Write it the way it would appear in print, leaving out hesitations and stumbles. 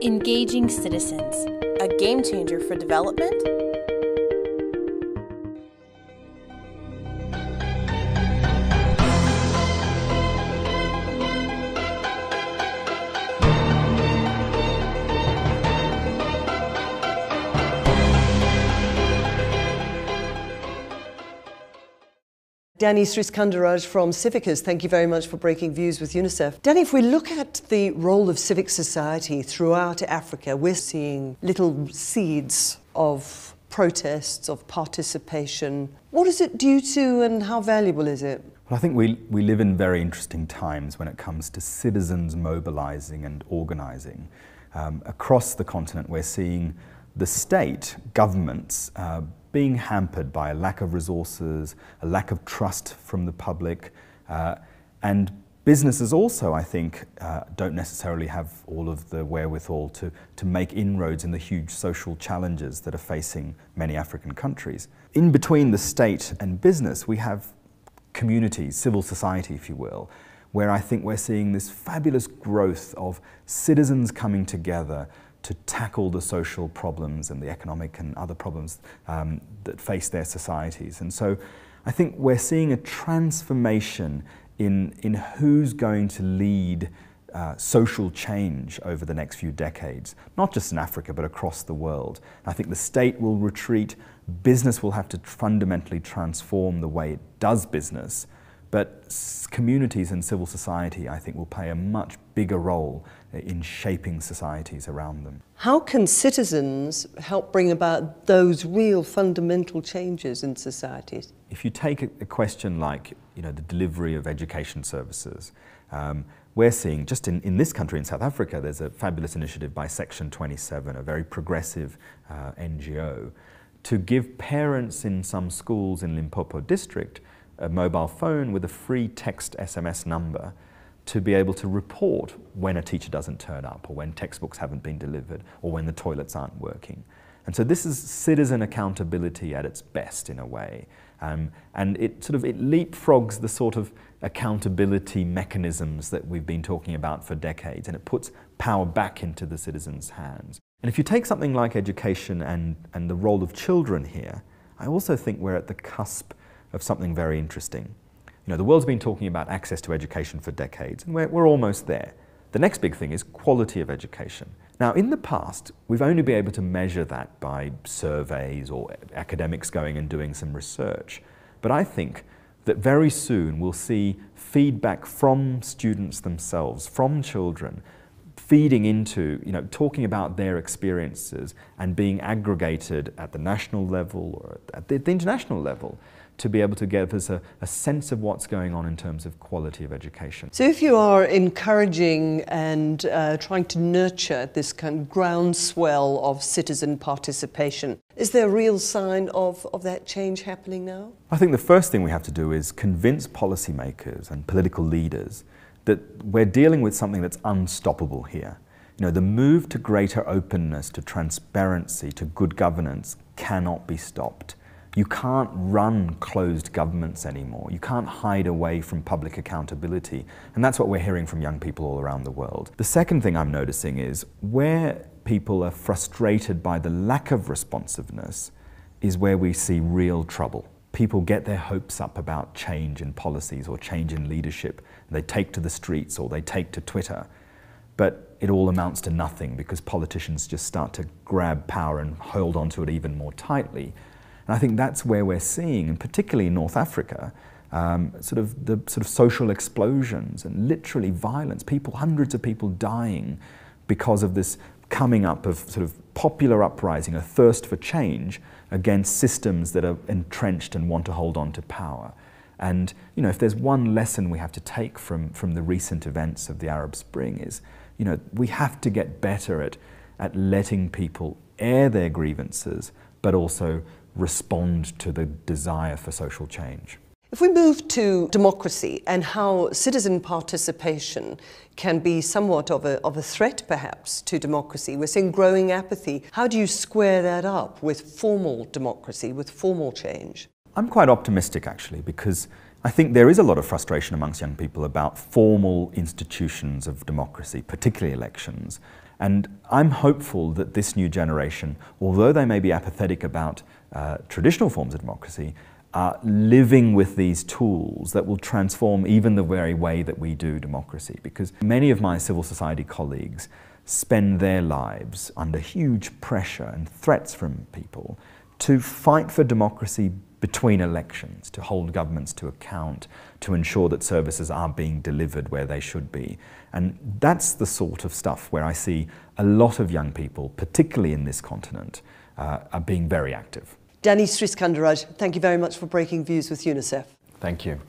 Engaging citizens, a game changer for development? Danny Sriskandarajah from Civicus, thank you very much for breaking views with UNICEF. Danny, if we look at the role of civic society throughout Africa, we're seeing little seeds of protests, of participation. What is it due to and how valuable is it? Well, I think we live in very interesting times when it comes to citizens mobilising and organising. Across the continent we're seeing the state, governments, being hampered by a lack of resources, a lack of trust from the public, and businesses also, I think, don't necessarily have all of the wherewithal to make inroads in the huge social challenges that are facing many African countries. In between the state and business, we have communities, civil society, if you will, where I think we're seeing this fabulous growth of citizens coming together to tackle the social problems and the economic and other problems that face their societies. And so I think we're seeing a transformation in who's going to lead social change over the next few decades, not just in Africa, but across the world. I think the state will retreat, business will have to fundamentally transform the way it does business, but communities and civil society, I think, will play a much bigger role in shaping societies around them. How can citizens help bring about those real fundamental changes in societies? If you take a question like, the delivery of education services, we're seeing, just in this country, in South Africa, there's a fabulous initiative by Section 27, a very progressive NGO, to give parents in some schools in Limpopo district a mobile phone with a free text SMS number to be able to report when a teacher doesn't turn up, or when textbooks haven't been delivered, or when the toilets aren't working. And so this is citizen accountability at its best, in a way. And it leapfrogs the sort of accountability mechanisms that we've been talking about for decades, and it puts power back into the citizens' hands. And if you take something like education and the role of children here, I also think we're at the cusp of something very interesting. The world's been talking about access to education for decades, and we're almost there. The next big thing is quality of education. Now, in the past, we've only been able to measure that by surveys or academics going and doing some research. But I think that very soon we'll see feedback from students themselves, from children, feeding into, talking about their experiences and being aggregated at the national level or at the international level, to be able to give us a sense of what's going on in terms of quality of education. So if you are encouraging and trying to nurture this kind of groundswell of citizen participation, is there a real sign of that change happening now? I think the first thing we have to do is convince policymakers and political leaders that we're dealing with something that's unstoppable here. The move to greater openness, to transparency, to good governance cannot be stopped. You can't run closed governments anymore. You can't hide away from public accountability. And that's what we're hearing from young people all around the world. The second thing I'm noticing is where people are frustrated by the lack of responsiveness is where we see real trouble. People get their hopes up about change in policies or change in leadership. They take to the streets or they take to Twitter. But it all amounts to nothing because politicians just start to grab power and hold onto it even more tightly. And I think that's where we're seeing, and particularly in North Africa, sort of social explosions and literally violence. Hundreds of people dying because of this coming up of sort of popular uprising, a thirst for change against systems that are entrenched and want to hold on to power. And if there's one lesson we have to take from the recent events of the Arab Spring is, we have to get better at letting people air their grievances, but also respond to the desire for social change. If we move to democracy and how citizen participation can be somewhat of a threat, perhaps, to democracy, we're seeing growing apathy. How do you square that up with formal democracy, with formal change? I'm quite optimistic, actually, because I think there is a lot of frustration amongst young people about formal institutions of democracy, particularly elections, And I'm hopeful that this new generation, although they may be apathetic about traditional forms of democracy, are living with these tools that will transform even the very way that we do democracy. Because many of my civil society colleagues spend their lives under huge pressure and threats from people to fight for democracy between elections, to hold governments to account, to ensure that services are being delivered where they should be. And that's the sort of stuff where I see a lot of young people, particularly in this continent, are being very active. Danny Sriskandarajah, thank you very much for breaking views with UNICEF. Thank you.